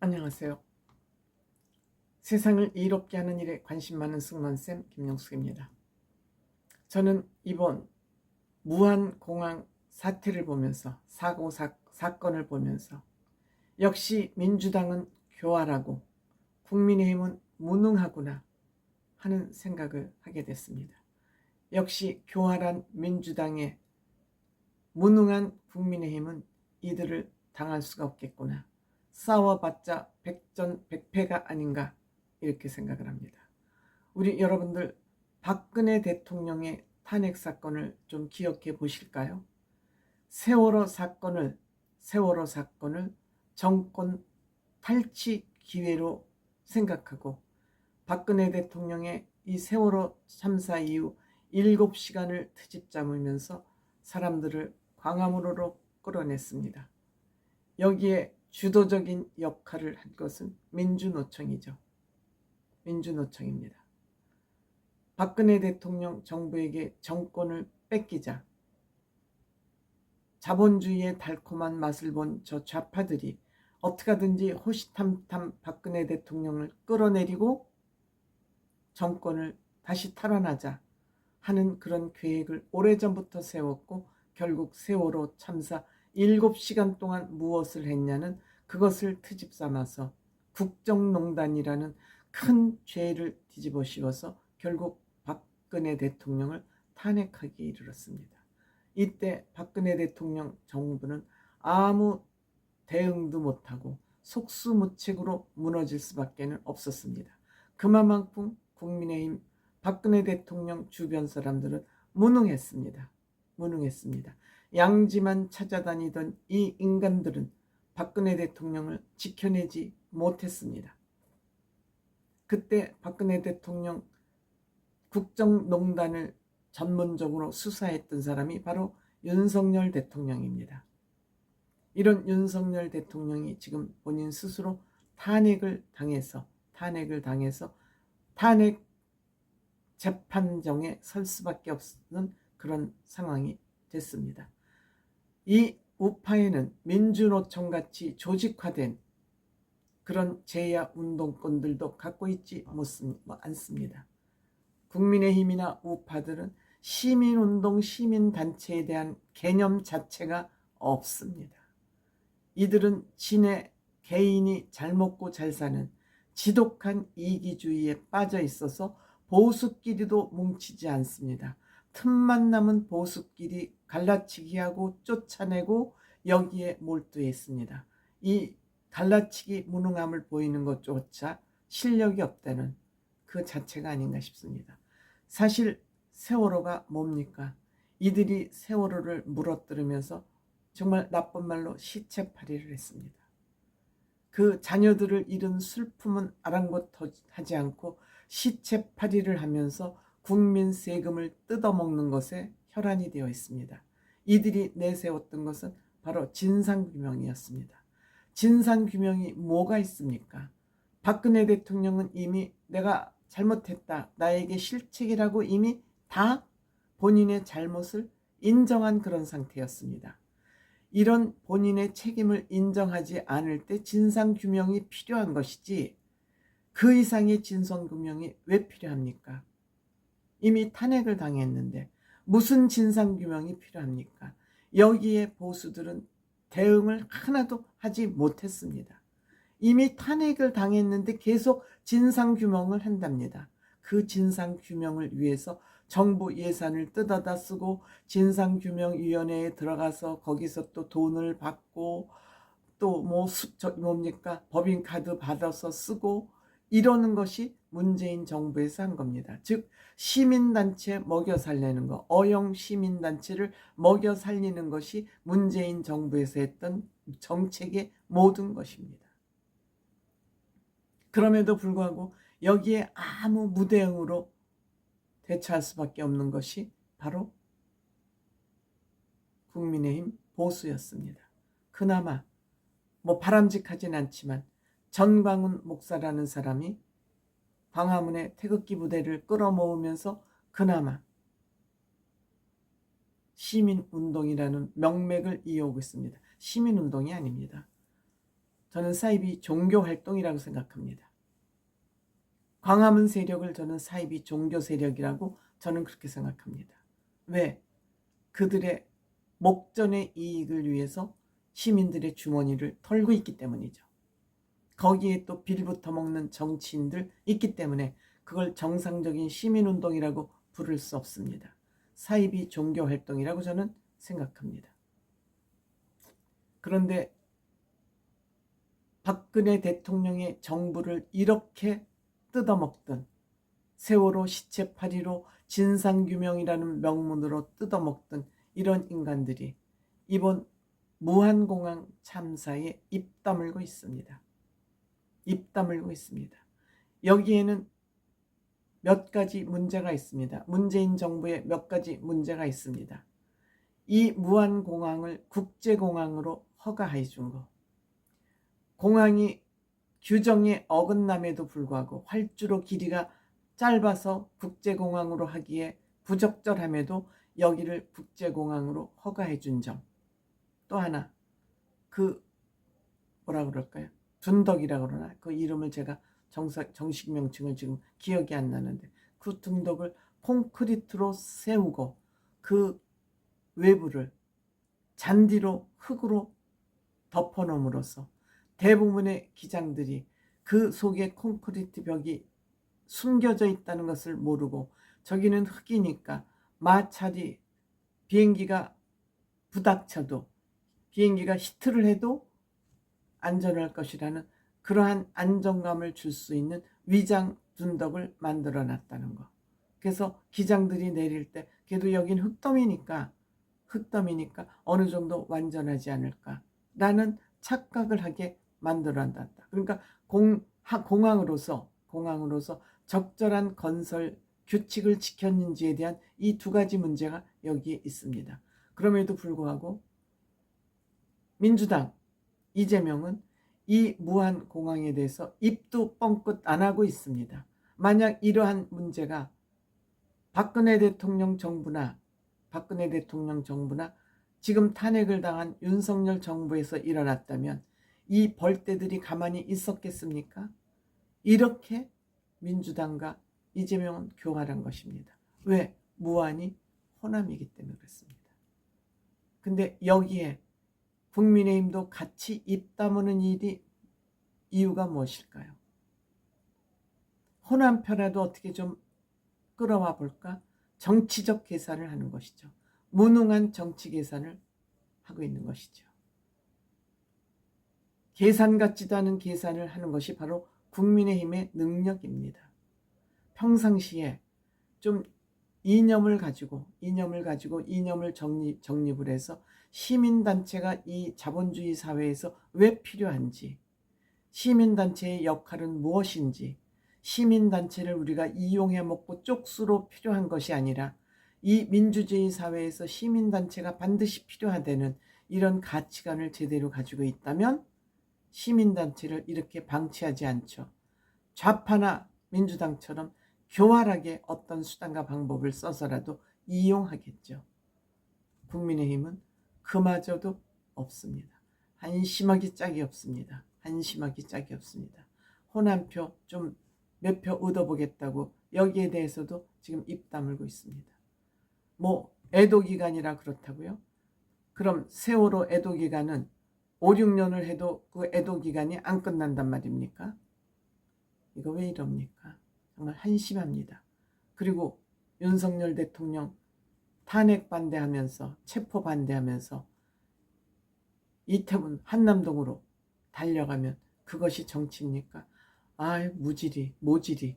안녕하세요. 세상을 이롭게 하는 일에 관심 많은 승무원쌤 김용숙입니다. 저는 이번 무한공항 사태를 보면서 사건을 보면서 역시 민주당은 교활하고 국민의힘은 무능하구나 하는 생각을 하게 됐습니다. 역시 교활한 민주당의 무능한 국민의힘은 이들을 당할 수가 없겠구나. 싸워봤자 백전백패가 아닌가 이렇게 생각을 합니다. 우리 여러분들 박근혜 대통령의 탄핵 사건을 좀 기억해 보실까요? 세월호 사건을 정권 탈취 기회로 생각하고 박근혜 대통령의 이 세월호 참사 이후 7시간을 트집 잡으면서 사람들을 광화문으로 끌어냈습니다. 여기에 주도적인 역할을 한 것은 민주노총이죠. 민주노총입니다. 박근혜 대통령 정부에게 정권을 뺏기자 자본주의의 달콤한 맛을 본 저 좌파들이 어떻게든지 호시탐탐 박근혜 대통령을 끌어내리고 정권을 다시 탈환하자 하는 그런 계획을 오래전부터 세웠고 결국 세월호 참사 7시간 동안 무엇을 했냐는 그것을 트집 삼아서 국정농단이라는 큰 죄를 뒤집어 씌워서 결국 박근혜 대통령을 탄핵하기에 이르렀습니다. 이때 박근혜 대통령 정부는 아무 대응도 못하고 속수무책으로 무너질 수밖에 없었습니다. 그만큼 국민의힘 박근혜 대통령 주변 사람들은 무능했습니다. 양지만 찾아다니던 이 인간들은 박근혜 대통령을 지켜내지 못했습니다. 그때 박근혜 대통령 국정농단을 전문적으로 수사했던 사람이 바로 윤석열 대통령입니다. 이런 윤석열 대통령이 지금 본인 스스로 탄핵을 당해서 탄핵 재판정에 설 수밖에 없는 그런 상황이 됐습니다. 이 우파에는 민주노총같이 조직화된 그런 제야 운동권들도 갖고 있지 않습니다. 국민의힘이나 우파들은 시민운동, 시민단체에 대한 개념 자체가 없습니다. 이들은 진의 개인이 잘 먹고 잘 사는 지독한 이기주의에 빠져 있어서 보수끼리도 뭉치지 않습니다. 틈만 남은 보수끼리 갈라치기하고 쫓아내고 여기에 몰두해 있습니다. 이 갈라치기 무능함을 보이는 것조차 실력이 없다는 그 자체가 아닌가 싶습니다. 사실 세월호가 뭡니까? 이들이 세월호를 물어뜯으면서 정말 나쁜 말로 시체팔이를 했습니다. 그 자녀들을 잃은 슬픔은 아랑곳하지 않고 시체팔이를 하면서 국민 세금을 뜯어먹는 것에 혈안이 되어 있습니다. 이들이 내세웠던 것은 바로 진상규명이었습니다. 진상규명이 뭐가 있습니까? 박근혜 대통령은 이미 내가 잘못했다, 나에게 실책이라고 이미 다 본인의 잘못을 인정한 그런 상태였습니다. 이런 본인의 책임을 인정하지 않을 때 진상규명이 필요한 것이지 그 이상의 진상규명이 왜 필요합니까? 이미 탄핵을 당했는데 무슨 진상규명이 필요합니까? 여기에 보수들은 대응을 하나도 하지 못했습니다. 이미 탄핵을 당했는데 계속 진상규명을 한답니다. 그 진상규명을 위해서 정부 예산을 뜯어다 쓰고 진상규명위원회에 들어가서 거기서 또 돈을 받고 또 뭡니까 법인카드 받아서 쓰고 이러는 것이 문재인 정부에서 한 겁니다. 즉 시민단체 먹여 살리는 거, 어영 시민단체를 먹여 살리는 것이 문재인 정부에서 했던 정책의 모든 것입니다. 그럼에도 불구하고 여기에 아무 무대응으로 대처할 수밖에 없는 것이 바로 국민의힘 보수였습니다. 그나마 바람직하진 않지만 전광훈 목사라는 사람이 광화문에 태극기 부대를 끌어모으면서 그나마 시민운동이라는 명맥을 이어오고 있습니다. 시민운동이 아닙니다. 저는 사이비 종교활동이라고 생각합니다. 광화문 세력을 저는 사이비 종교 세력이라고 저는 그렇게 생각합니다. 왜? 그들의 목전의 이익을 위해서 시민들의 주머니를 털고 있기 때문이죠. 거기에 또 빌부터 먹는 정치인들 있기 때문에 그걸 정상적인 시민운동이라고 부를 수 없습니다. 사이비 종교활동이라고 저는 생각합니다. 그런데 박근혜 대통령의 정부를 이렇게 뜯어먹던, 세월호 시체파리로 진상규명이라는 명문으로 뜯어먹던 이런 인간들이 이번 무한공항 참사에 입 다물고 있습니다. 입 다물고 있습니다. 여기에는 몇 가지 문제가 있습니다. 문재인 정부에 몇 가지 문제가 있습니다. 이 무한공항을 국제공항으로 허가해 준 거, 공항이 규정에 어긋남에도 불구하고 활주로 길이가 짧아서 국제공항으로 하기에 부적절함에도 여기를 국제공항으로 허가해 준 점. 또 하나, 그 뭐라 그럴까요? 둔덕이라고 그러나? 그 이름을 제가 정식 명칭을 지금 기억이 안 나는데, 그 둔덕을 콘크리트로 세우고 그 외부를 잔디로 흙으로 덮어놓음으로써 대부분의 기장들이 그 속에 콘크리트 벽이 숨겨져 있다는 것을 모르고 저기는 흙이니까 마찰이 비행기가 부닥쳐도 비행기가 히트를 해도 안전할 것이라는 그러한 안정감을 줄 수 있는 위장 둔덕을 만들어 놨다는 거. 그래서 기장들이 내릴 때 그래도 여긴 흙더미니까 어느 정도 완전하지 않을까라는 착각을 하게 만들어 놨다. 그러니까 공항으로서 적절한 건설 규칙을 지켰는지에 대한 이 두 가지 문제가 여기에 있습니다. 그럼에도 불구하고 민주당 이재명은 이 무한공항에 대해서 입도 뻥끗 안 하고 있습니다. 만약 이러한 문제가 박근혜 대통령 정부나 지금 탄핵을 당한 윤석열 정부에서 일어났다면 이 벌떼들이 가만히 있었겠습니까? 이렇게 민주당과 이재명은 교활한 것입니다. 왜? 무한이 호남이기 때문에 그렇습니다. 근데 여기에 국민의힘도 같이 입 다무는 이유가 무엇일까요? 호남 편에도 어떻게 좀 끌어와 볼까? 정치적 계산을 하는 것이죠. 무능한 정치 계산을 하고 있는 것이죠. 계산 같지도 않은 계산을 하는 것이 바로 국민의힘의 능력입니다. 평상시에 좀 이념을 가지고 정립을 해서 시민단체가 이 자본주의 사회에서 왜 필요한지, 시민단체의 역할은 무엇인지, 시민단체를 우리가 이용해 먹고 쪽수로 필요한 것이 아니라 이 민주주의 사회에서 시민단체가 반드시 필요하다는 이런 가치관을 제대로 가지고 있다면 시민단체를 이렇게 방치하지 않죠. 좌파나 민주당처럼 교활하게 어떤 수단과 방법을 써서라도 이용하겠죠. 국민의힘은 그마저도 없습니다. 한심하기 짝이 없습니다. 호남표 좀 몇 표 얻어보겠다고 여기에 대해서도 지금 입 다물고 있습니다. 뭐 애도기간이라 그렇다고요? 그럼 세월호 애도기간은 5, 6년을 해도 그 애도기간이 안 끝난단 말입니까? 이거 왜 이럽니까? 정말 한심합니다. 그리고 윤석열 대통령 탄핵 반대하면서 체포 반대하면서 이태원 한남동으로 달려가면 그것이 정치입니까? 모질이